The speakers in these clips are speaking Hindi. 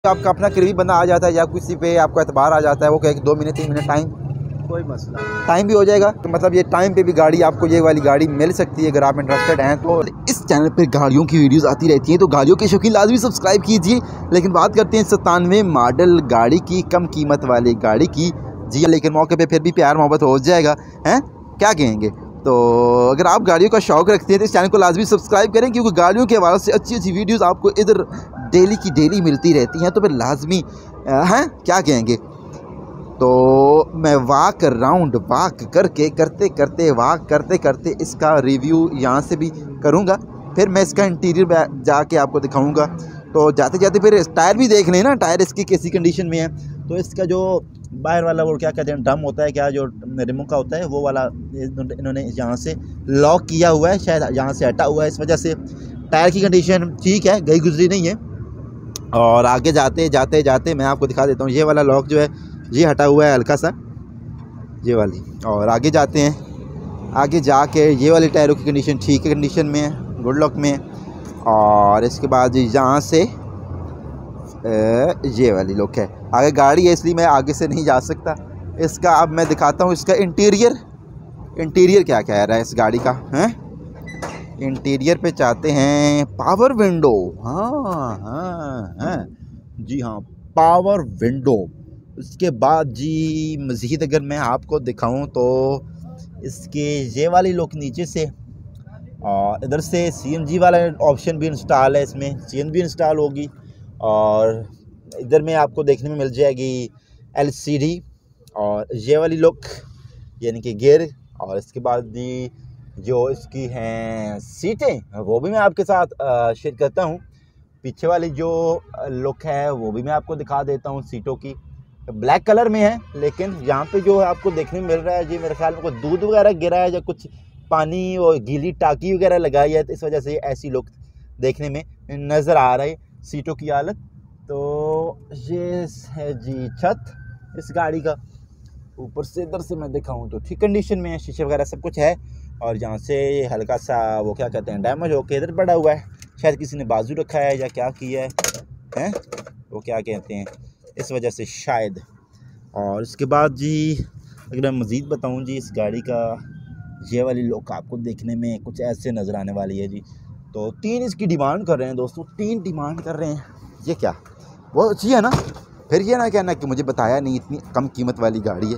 आपका अपना करीबी बंदा आ जाता है या किसी पे आपको एतबार आ जाता है, वो कहे कि 2 मिनट 3 मिनट टाइम, कोई मसला नहीं, टाइम भी हो जाएगा। तो मतलब ये टाइम पे भी गाड़ी आपको ये वाली गाड़ी मिल सकती है अगर आप इंटरेस्टेड हैं। तो इस चैनल पे गाड़ियों की वीडियोस आती रहती हैं, तो गाड़ियों के शौकीन लाजमी सब्सक्राइब कीजिए। लेकिन बात करते हैं 97 मॉडल गाड़ी की, कम कीमत वाली गाड़ी की। जी लेकिन मौके पे फिर भी प्यार मोहब्बत हो जाएगा, हैं क्या कहेंगे। तो अगर आप गाड़ियों का शौक़ रखते हैं तो इस चैनल को लाजमी सब्सक्राइब करें, क्योंकि गाड़ियों के हवाले से अच्छी अच्छी वीडियोस आपको इधर डेली की डेली मिलती रहती हैं। तो फिर लाजमी हैं क्या कहेंगे। तो मैं वाक राउंड वाक करके करते करते वाक करते करते इसका रिव्यू यहाँ से भी करूँगा, फिर मैं इसका इंटीरियर जाके आपको दिखाऊँगा। तो जाते जाते फिर टायर भी देख लें ना, टायर इसकी कैसी कंडीशन में है। तो इसका जो बाहर वाला वो क्या कहते हैं ड्रम होता है, क्या जो रिमो का होता है वो वाला इन्होंने यहाँ से लॉक किया हुआ है, शायद यहाँ से हटा हुआ है, इस वजह से टायर की कंडीशन ठीक है, गई गुजरी नहीं है। और आगे जाते जाते जाते मैं आपको दिखा देता हूँ, ये वाला लॉक जो है ये हटा हुआ है हल्का सा, ये वाली। और आगे जाते हैं, आगे जाके ये वाली टायरों की कंडीशन ठीक है, कंडीशन में है, गुड लॉक में। और इसके बाद यहाँ से ये वाली लुक है। आगे गाड़ी है इसलिए मैं आगे से नहीं जा सकता। इसका अब मैं दिखाता हूँ इसका इंटीरियर क्या कह रहा है इस गाड़ी का हैं। इंटीरियर पे चाहते हैं पावर विंडो, हाँ जी हाँ, पावर विंडो। उसके बाद जी मज़ीद अगर मैं आपको दिखाऊं तो इसके ये वाली लुक नीचे से, और इधर से CNG वाला ऑप्शन भी इंस्टॉल है, इसमें CNG इंस्टॉल होगी। और इधर में आपको देखने में मिल जाएगी LCD और ये वाली लुक यानी कि गियर। और इसके बाद जी जो इसकी हैं सीटें वो भी मैं आपके साथ शेयर करता हूँ। पीछे वाली जो लुक है वो भी मैं आपको दिखा देता हूँ। सीटों की ब्लैक कलर में है, लेकिन यहाँ पे जो आपको देखने में मिल रहा है जी मेरे ख्याल में कोई दूध वगैरह गिरा है या कुछ पानी और गीली टाकी वगैरह लगाई है, तो इस वजह से ऐसी लुक देखने में नज़र आ रही है सीटों की हालत। तो ये है जी छत इस गाड़ी का, ऊपर से इधर से मैं दिखाऊं तो ठीक कंडीशन में है, शीशे वगैरह सब कुछ है। और यहाँ से हल्का सा वो क्या कहते हैं डैमेज होके इधर पड़ा हुआ है, शायद किसी ने बाजू रखा है या क्या किया है वो क्या कहते हैं, इस वजह से शायद। और इसके बाद जी अगर मैं मज़ीद बताऊँ जी इस गाड़ी का ये वाली लुक आपको देखने में कुछ ऐसे नज़र आने वाली है जी। तो 3 इसकी डिमांड कर रहे हैं दोस्तों, 3 डिमांड कर रहे हैं। ये क्या बहुत अच्छी है ना, फिर ये ना कहना कि मुझे बताया नहीं, इतनी कम कीमत वाली गाड़ी है।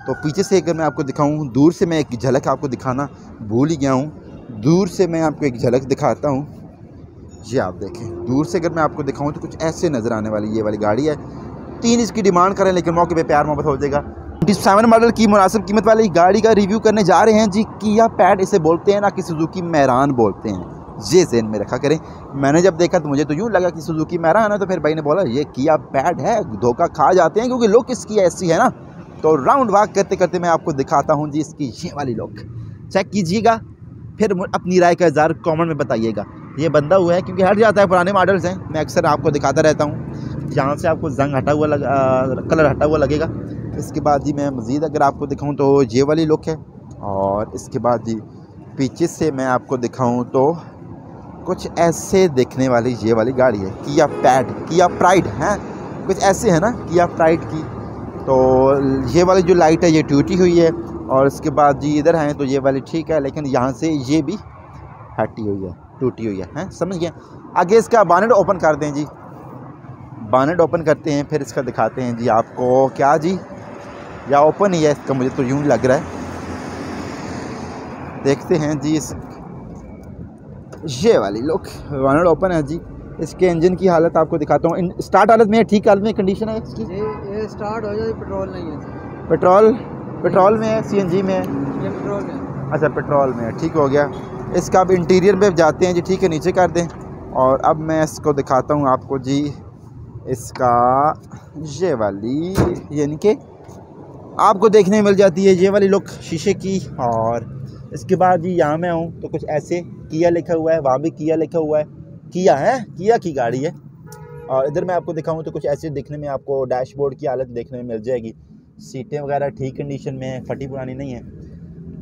तो पीछे से अगर मैं आपको दिखाऊं, दूर से मैं एक झलक आपको दिखाना भूल ही गया हूं, दूर से मैं आपको एक झलक दिखाता हूं। ये आप देखें, दूर से अगर मैं आपको दिखाऊं तो कुछ ऐसे नज़र आने वाली ये वाली गाड़ी है। 3 इसकी डिमांड करें, लेकिन मौके पे प्यार मोहब्बत हो जाएगा। 97 मॉडल की मुनासिब कीमत वाली गाड़ी का रिव्यू करने जा रहे हैं जी। किया पैड इसे बोलते हैं ना कि सुजुकी मैरान बोलते हैं, ये ज़हन में रखा करें। मैंने जब देखा तो मुझे तो यूँ लगा कि सुजुकी मैरान है, तो फिर भाई ने बोला ये किया पैड है, धोखा खा जाते हैं क्योंकि लुक इसकी ऐसी है ना। तो राउंड वॉक करते करते मैं आपको दिखाता हूँ जी इसकी ये वाली लुक, चेक कीजिएगा, फिर अपनी राय का इज़हार कमेंट में बताइएगा। ये बंदा हुआ है क्योंकि हट जाता है, पुराने मॉडल्स हैं, मैं अक्सर आपको दिखाता रहता हूँ। यहाँ से आपको जंग हटा हुआ कलर हटा हुआ लगेगा। इसके बाद जी मैं मज़ीद अगर आपको दिखाऊँ तो ये वाली लुक है। और इसके बाद जी पीछे से मैं आपको दिखाऊँ तो कुछ ऐसे देखने वाली ये वाली गाड़ी है, किया पैड, किया प्राइड हैं, कुछ ऐसे है ना किया प्राइड की। तो ये वाली जो लाइट है ये टूटी हुई है। और इसके बाद जी इधर हैं तो ये वाली ठीक है, लेकिन यहाँ से ये भी हटी हुई है, टूटी हुई है, समझ गए। आगे इसका बानेट ओपन कर दें जी, बानेट ओपन करते हैं, फिर इसका दिखाते हैं जी आपको क्या जी, या ओपन ही है इसका, मुझे तो यूँ लग रहा है। देखते हैं जी इस ये वाली लुक, बानेट ओपन है जी। इसके इंजन की हालत आपको दिखाता हूँ, स्टार्ट हालत में है, ठीक हालत में कंडीशन है इसकी। ये स्टार्ट हो जाए, पेट्रोल नहीं है, पेट्रोल में है, CNG में है, ये पेट्रोल में, अच्छा पेट्रोल में है, ठीक हो गया। इसका अब इंटीरियर में जाते हैं जी, ठीक है नीचे कर दें। और अब मैं इसको दिखाता हूँ आपको जी इसका ये वाली, यानी कि आपको देखने में मिल जाती है ये वाली लुक शीशे की। और इसके बाद जी यहाँ मैं हूँ तो कुछ ऐसे किया लिखा हुआ है, वहाँ भी किया लिखा हुआ है, किया है, किया की गाड़ी है। और इधर मैं आपको दिखाऊँ तो कुछ ऐसे दिखने में आपको डैशबोर्ड की हालत देखने में मिल जाएगी। सीटें वगैरह ठीक कंडीशन में है, फटी पुरानी नहीं है।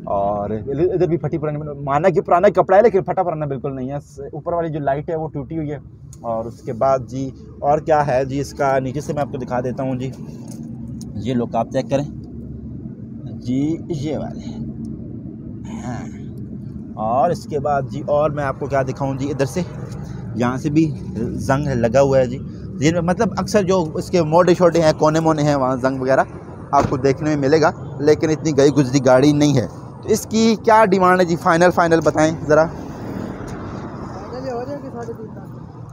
और इधर भी फटी पुरानी, माना कि पुराना कपड़ा है लेकिन फटा पुराना बिल्कुल नहीं है। ऊपर वाली जो लाइट है वो टूटी हुई है। और उसके बाद जी और क्या है जी, इसका नीचे से मैं आपको दिखा देता हूँ जी। ये लोग आप चेक करें जी, ये वाले हाँ। और इसके बाद जी और मैं आपको क्या दिखाऊँ जी, इधर से यहाँ से भी जंग लगा हुआ है जी। ये मतलब अक्सर जो इसके मोटे छोटे हैं, कोने मोने हैं, वहाँ जंग वगैरह आपको देखने में मिलेगा, लेकिन इतनी गई गुजरी गाड़ी नहीं है। तो इसकी क्या डिमांड है जी, फाइनल बताएं ज़रा।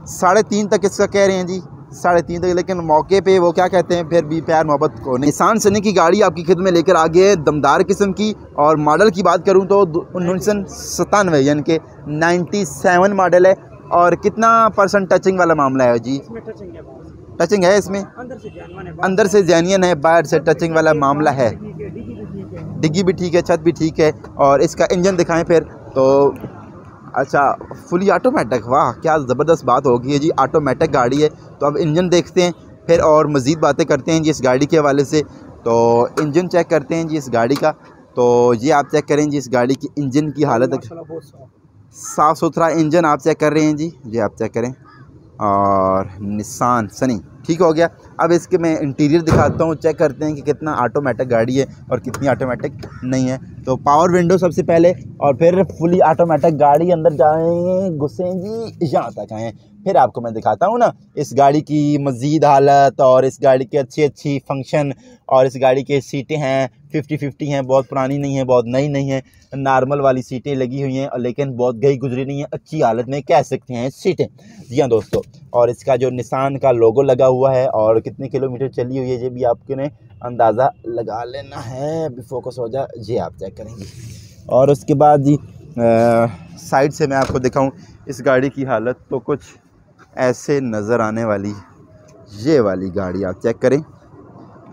3.5 तक इसका कह रहे हैं जी, 3.5 तक। लेकिन मौके पे वो क्या कहते हैं, फिर भी प्यार मोहब्बत को नहीं। निसान सनी की गाड़ी आपकी खिदमत में लेकर आ गए, दमदार किस्म की। और मॉडल की बात करूं तो 1997 यानी कि 97 मॉडल है। और कितना % टचिंग वाला मामला है जी? टचिंग है इसमें, अंदर से जेन्युइन है, बाहर से टचिंग वाला मामला है। डिग्गी भी ठीक है, छत भी ठीक है। और इसका इंजन दिखाएं फिर तो। अच्छा, फुली ऑटोमेटिक, वाह क्या ज़बरदस्त बात होगी है जी, ऑटोमेटिक गाड़ी है। तो अब इंजन देखते हैं फिर और मज़ीद बातें करते हैं जी इस गाड़ी के हवाले से। तो इंजन चेक करते हैं जी इस गाड़ी का। तो ये आप चेक करें जी इस गाड़ी की इंजन की हालत, साफ़ सुथरा इंजन आप चेक कर रहे हैं जी, ये आप चेक करें। और निसान सनी ठीक हो गया। अब इसके मैं इंटीरियर दिखाता हूँ, चेक करते हैं कि कितना ऑटोमेटिक गाड़ी है और कितनी ऑटोमेटिक नहीं है। तो पावर विंडो सबसे पहले और फिर फुली ऑटोमेटिक गाड़ी। अंदर जाएँ, घुसें जी, यहाँ तक आएँ, फिर आपको मैं दिखाता हूँ ना इस गाड़ी की मज़ीद हालत और इस गाड़ी के अच्छी फंक्शन। और इस गाड़ी के सीटें हैं 50-50 हैं, बहुत पुरानी नहीं है, बहुत नई नहीं है, नॉर्मल वाली सीटें लगी हुई हैं, और लेकिन बहुत गई गुजरी नहीं है, अच्छी हालत में कह सकते हैं सीटें। जी हाँ दोस्तों, और इसका जो निसान का लोगो लगा हुआ है और कितने किलोमीटर चली हुई है ये भी आपके ने अंदाज़ा लगा लेना है। अभी फोकस हो जाए जी, आप चेक करेंगे। और उसके बाद जी साइड से मैं आपको दिखाऊं इस गाड़ी की हालत, तो कुछ ऐसे नज़र आने वाली ये वाली गाड़ी आप चेक करें।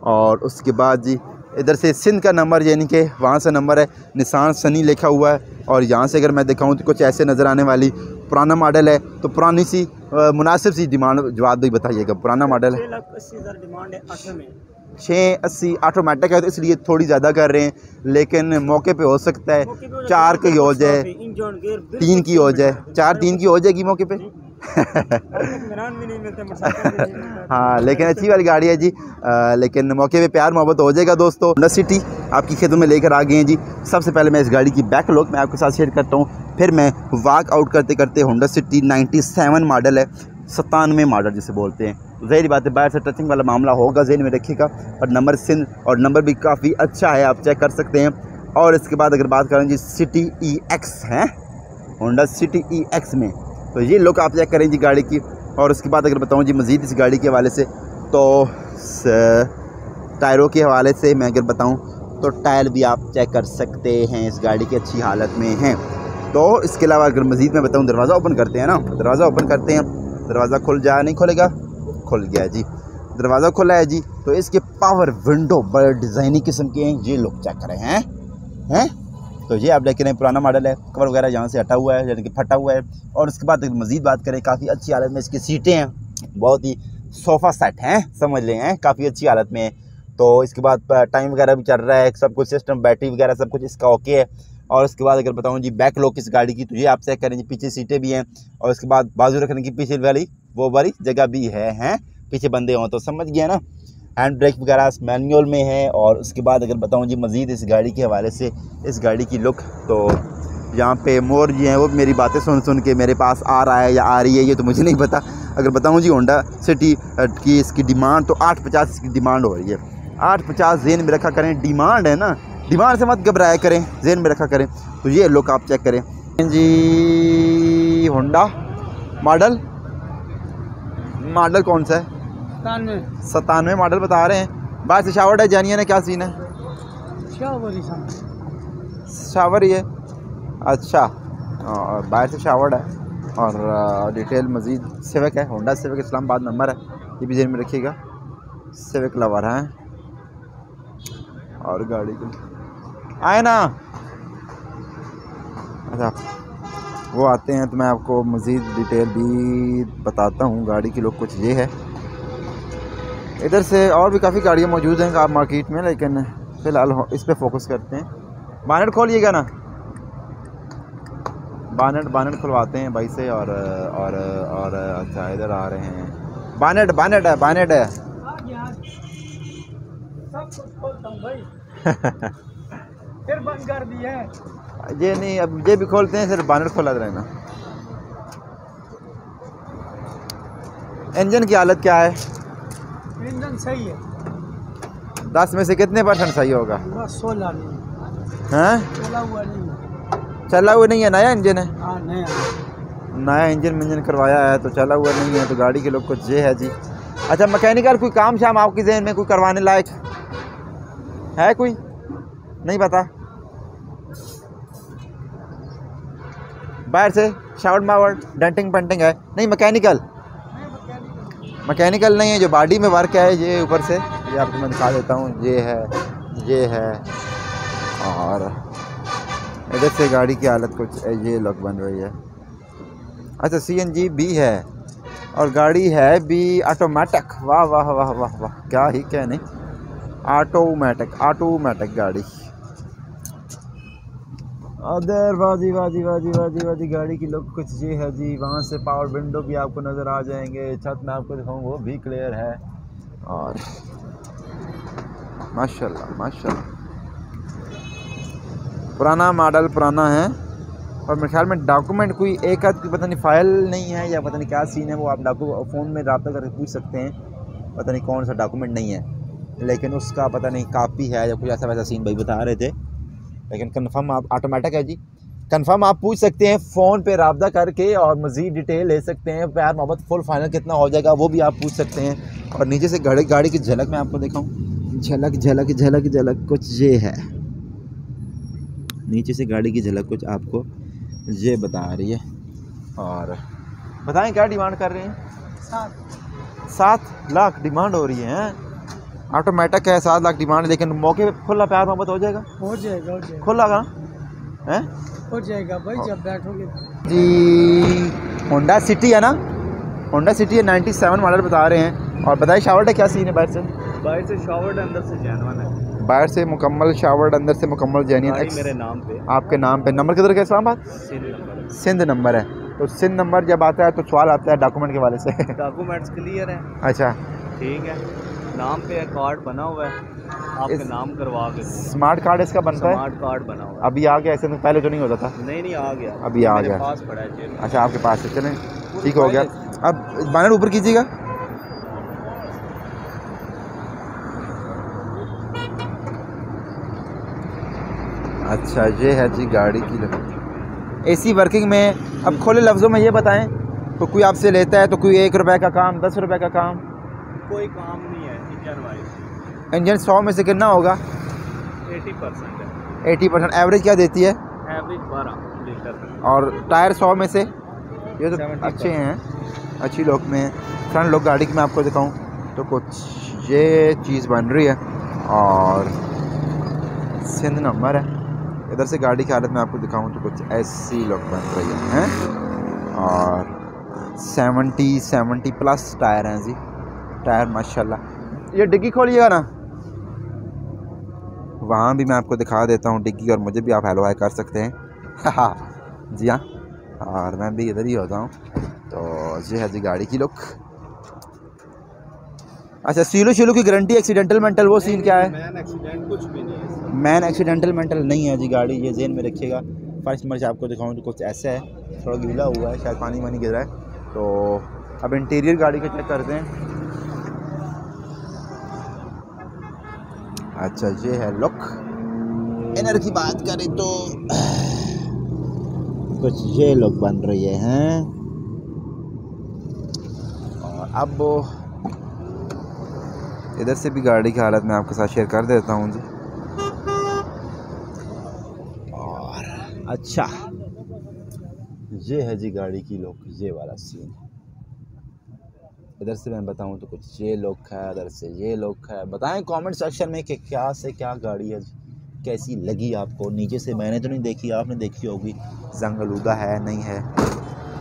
और उसके बाद जी इधर से सिंध का नंबर, यानी कि वहाँ से नंबर है, निसान सनी लिखा हुआ है। और यहाँ से अगर मैं दिखाऊँ तो कुछ ऐसे नज़र आने वाली, पुराना मॉडल है तो पुरानी सी मुनासिब सी डिमांड जवाब भी बताइएगा। पुराना मॉडल है, 6,80,000 डिमांड है। 680 ऑटोमेटिक है तो इसलिए थोड़ी ज़्यादा कर रहे हैं, लेकिन मौके पे हो सकता है 4 की हो जाए, 3 की हो जाए, 4-3 की हो जाएगी मौके पे। हाँ, लेकिन अच्छी वाली गाड़ी है जी, लेकिन मौके पे प्यार मोहब्बत हो जाएगा दोस्तों। होंडा सिटी आपकी खिदमत में लेकर आ गए हैं जी। सबसे पहले मैं इस गाड़ी की बैक लुक मैं आपके साथ शेयर करता हूँ, फिर मैं वॉक आउट करते करते होंडा सिटी 97 मॉडल है, 97 मॉडल जिसे बोलते हैं। तो ज़ाहिर बात है बाहर से टचिंग वाला मामला होगा, ज़हन में रखिएगा। और नंबर सिंध और नंबर भी काफ़ी अच्छा है, आप चेक कर सकते हैं। और इसके बाद अगर बात करें जी सिटी EX है, होंडा सिटी EX में, तो ये लोग आप चेक करें जी गाड़ी की। और उसके बाद अगर बताऊं जी मज़ीद इस गाड़ी के हवाले से, तो टायरों के हवाले से मैं अगर बताऊं तो टायर भी आप चेक कर सकते हैं, इस गाड़ी की अच्छी हालत में हैं। तो इसके अलावा अगर मज़ीद मैं बताऊं, दरवाज़ा ओपन करते हैं ना, दरवाज़ा ओपन करते हैं, दरवाज़ा खुल जा नहीं खुलेगा, खुल गया जी, दरवाज़ा खुला है जी। तो इसके पावर विंडो बड़े डिज़ाइनी किस्म के हैं, ये लोग चेक करें हैं। तो ये आप देख रहे हैं पुराना मॉडल है, कवर वगैरह यहाँ से हटा हुआ है, यानी कि फटा हुआ है। और उसके बाद मज़ीद बात करें, काफ़ी अच्छी हालत में इसकी सीटें हैं, बहुत ही सोफ़ा सेट हैं, समझ लें हैं, काफ़ी अच्छी हालत में है। तो इसके बाद टाइम वगैरह भी चल रहा है, सब कुछ सिस्टम, बैटरी वगैरह सब कुछ इसका ओके है। और उसके बाद अगर बताऊँ जी बैक लुक इस गाड़ी की, तो ये आप चेक करें जी, पीछे सीटें भी हैं। और उसके बाद बाजू रखने की पीछे वाली वो वाली जगह भी है, पीछे बंदे हों तो समझ गया ना। हैंड ब्रेक वगैरह मैनुअल में है। और उसके बाद अगर बताऊं जी मज़ीद इस गाड़ी के हवाले से, इस गाड़ी की लुक, तो यहाँ पे मोर जी हैं, वो मेरी बातें सुन के मेरे पास आ रहा है या आ रही है ये तो मुझे नहीं पता। अगर बताऊं जी होंडा सिटी की इसकी डिमांड तो 850 इसकी डिमांड हो रही है। 850 ज़हन में रखा करें, डिमांड है ना, डिमांड से मत घबराया करें, ज़हन में रखा करें। तो ये लुक आप चेक करें जी। होंडा मॉडल कौन सा है? 97 मॉडल बता रहे हैं। बाहर से शावर है, जानिए ना क्या सीन है? शावर ही है, अच्छा। और बाहर से शावर है। और डिटेल मज़ीद सिविक है, होंडा सिविक इस्लामाबाद नंबर है, ये भी ज़हन में रखिएगा, सिविक लवर है। और गाड़ी के आए ना, अच्छा वो आते हैं तो मैं आपको मज़ीद डिटेल भी बताता हूँ। गाड़ी की लुक कुछ ये है। इधर से और भी काफ़ी गाड़ियाँ मौजूद हैं कार मार्केट में, लेकिन फ़िलहाल इस पे फोकस करते हैं। बानेट खोलिएगा ना, बानेट खुलवाते हैं भाई से। और अच्छा इधर आ रहे हैं, बानेट है सब कुछ खोलता हूँ भाई। फिर बंद कर दिया है ये नहीं, अब ये भी खोलते हैं, सिर्फ बानेट खोला रहना। इंजन की हालत क्या है? इंजन सही है। 10 में से कितने % सही होगा? बस 16 नहीं हैं? चला हुआ नहीं है। चला हुआ नहीं है, नया इंजन है। हाँ नया इंजन करवाया है तो चला हुआ नहीं है, तो गाड़ी के लोग कुछ ये है जी। अच्छा, मैकेनिकल कोई काम शाम आपकी ज़हन में कोई करवाने लायक है? कोई नहीं पता? बाहर से शावर मावर डेंटिंग पेंटिंग है? नहीं, मैकेनिकल नहीं है, जो बॉडी में वर्क है ये ऊपर से, ये आपको मैं दिखा देता हूँ। ये है और इधर से गाड़ी की हालत कुछ ये लुक बन रही है। अच्छा, CNG भी है और गाड़ी है भी ऑटोमेटिक। वाह वाह वाह वाह वाह, क्या ही कहने, ऑटोमेटिक गाड़ी। अदर वाजी गाड़ी की लुक कुछ ये है जी। वहाँ से पावर विंडो भी आपको नज़र आ जाएंगे, छत में आपको दिखाऊँ वो भी क्लियर है। और माशाल्लाह पुराना मॉडल पुराना है। और मेरे ख्याल में डॉक्यूमेंट कोई एक आध पता नहीं फाइल नहीं है या पता नहीं क्या सीन है, वो आप फ़ोन में रब्ता करके पूछ सकते हैं। पता नहीं कौन सा डॉक्यूमेंट नहीं है, लेकिन उसका पता नहीं कापी है या कुछ ऐसा वैसा सीन भाई बता रहे थे। लेकिन कंफर्म आप ऑटोमेटिक है जी, कंफर्म आप पूछ सकते हैं फ़ोन पे रब्ता करके और मज़ीद डिटेल ले सकते हैं। प्यार मोहब्बत फुल फाइनल कितना हो जाएगा वो भी आप पूछ सकते हैं। और नीचे से गाड़ी की झलक मैं आपको दिखाऊँ, झलक कुछ ये है। नीचे से गाड़ी की झलक कुछ आपको ये बता रही है। और बताएं क्या डिमांड कर रहे हैं? 7 लाख डिमांड हो रही है। ऑटोमेटिक है, 7 लाख डिमांड, लेकिन मौके पे खुला प्यार मोहब्बत हो जाएगा? हो जाएगा खुला का है, हो जाएगा भाई जब बैठोगे जी। होंडा सिटी है ना, होंडा सिटी है, 97 मॉडल बता रहे हैं। और बताइए शावर का क्या सीन है? बाहर से शावर अंदर से जेन्युइन है, बाहर से मुकम्मल शावर अंदर से मुकम्मल जेन्युइन। मेरे नाम पे, आपके नाम पे। नंबर किधर का इस्लामाबाद? सिंध नंबर है। तो सिंध नंबर जब आता है तो सवाल आता है डॉक्यूमेंट के वाले से। डॉक्यूमेंट्स क्लियर है। अच्छा ठीक है, नाम पे कार्ड बना हुआ है, आपके नाम करवा के। स्मार्ट कार्ड इसका बनता है? स्मार्ट कार्ड बना हुआ है। अभी आ गया, ऐसे तो पहले तो नहीं होता था। नहीं आ गया, अभी आ गया। पास पड़ा है जेब में। अच्छा, आपके पास है, चलें ठीक हो गया। अब बैनर ऊपर कीजिएगा। अच्छा, ये है जी गाड़ी की AC वर्किंग में। अब खोले लफ्ज़ों में ये बताएं, तो कोई आपसे लेता है तो कोई 1 रुपये का काम, 10 रुपये का काम? कोई काम नहीं है इंजन वाइज। इंजन 100 में से कितना होगा? 80% है। 80%। एवरेज क्या देती है? Average 12 litre. और टायर 100 में से? ये तो अच्छे हैं, अच्छी लुक में। फ्रंट लुक गाड़ी की मैं आपको दिखाऊं तो कुछ ये चीज़ बन रही है। और सिंध नंबर है। इधर से गाड़ी की हालत में आपको दिखाऊं तो कुछ ऐसी लुक बन रही है। और 70 प्लस टायर हैं जी, टायर माशाल्लाह। ये डिग्गी खोलिएगा ना, वहाँ भी मैं आपको दिखा देता हूँ डिग्गी, और मुझे भी आप हेलो हाय कर सकते हैं। हाँ जी हाँ, और मैं भी इधर ही होता हूँ। तो ये है जी गाड़ी की लुक। अच्छा, सीलो की गारंटी, एक्सीडेंटल मेंटल वो सीन क्या है? मैन एक्सीडेंट कुछ भी नहीं है। मैन एक्सीडेंटल मेंटल नहीं है जी गाड़ी, ये ज़हन में रखिएगा। फर्स्ट नंबर से आपको दिखाऊँ तो कुछ ऐसा है, थोड़ा गीला हुआ है, शायद पानी वानी गिर रहा है। तो अब इंटीरियर गाड़ी का चेक करते हैं। अच्छा, ये है लुक। इनर की बात करें तो कुछ ये लुक बन रही है। और अब इधर से भी गाड़ी की हालत मैं आपके साथ शेयर कर देता हूँ जी। और अच्छा, ये है जी गाड़ी की लुक, ये वाला सीन। इधर से मैं बताऊँ तो कुछ ये लुक है, इधर से ये लुक है। बताएं कमेंट सेक्शन में कि क्या से क्या गाड़ी है, कैसी लगी आपको। नीचे से मैंने तो नहीं देखी, आपने देखी होगी। जंग आलूदा है नहीं है,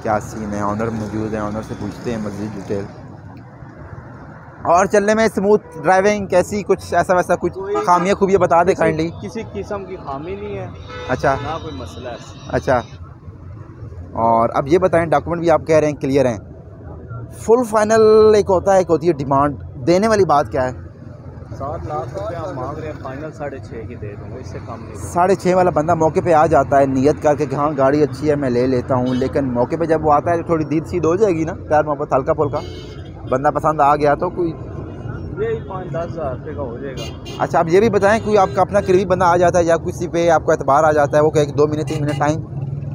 क्या सीन है? ऑनर मौजूद है, ऑनर से पूछते हैं मज़ीद डिटेल। और चलने में स्मूथ ड्राइविंग कैसी, कुछ ऐसा वैसा कुछ खामियाँ खूबियाँ बता दे काइंडली। किसी किस्म की खामी नहीं है, अच्छा ना कोई मसला है। अच्छा, और अब ये बताएं डॉक्यूमेंट भी आप कह रहे हैं क्लियर हैं, फुल फाइनल एक होता है, एक होती है डिमांड, देने वाली बात क्या है? 7 लाख रुपये आप मांग रहे हैं, फाइनल 6.5 की दे दूँगा, इससे कम नहीं दूँगा। 6.5 वाला बंदा मौके पे आ जाता है नियत करके कि हाँ गाड़ी अच्छी है मैं ले लेता हूँ, लेकिन मौके पे जब वो आता है तो थोड़ी दीद सीद हो जाएगी ना, प्यार मोहब्बत हल्का फुल्का, बंदा पसंद आ गया तो कोई यही 5-10 हज़ार रुपये का हो जाएगा। अच्छा आप ये भी बताएं, कोई आपका अपना करीबी बंदा आ जाता है या किसी पे आपको एतबार आ जाता है, वो कहे कि 2 महीने 3 महीने टाइम,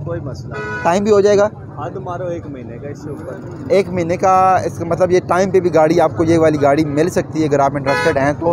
कोई मसला नहीं, टाइम भी हो जाएगा? हद मारो 1 महीने का, इससे ऊपर 1 महीने का, इसका मतलब ये टाइम पे भी गाड़ी आपको ये वाली गाड़ी मिल सकती है अगर आप इंटरेस्टेड हैं तो।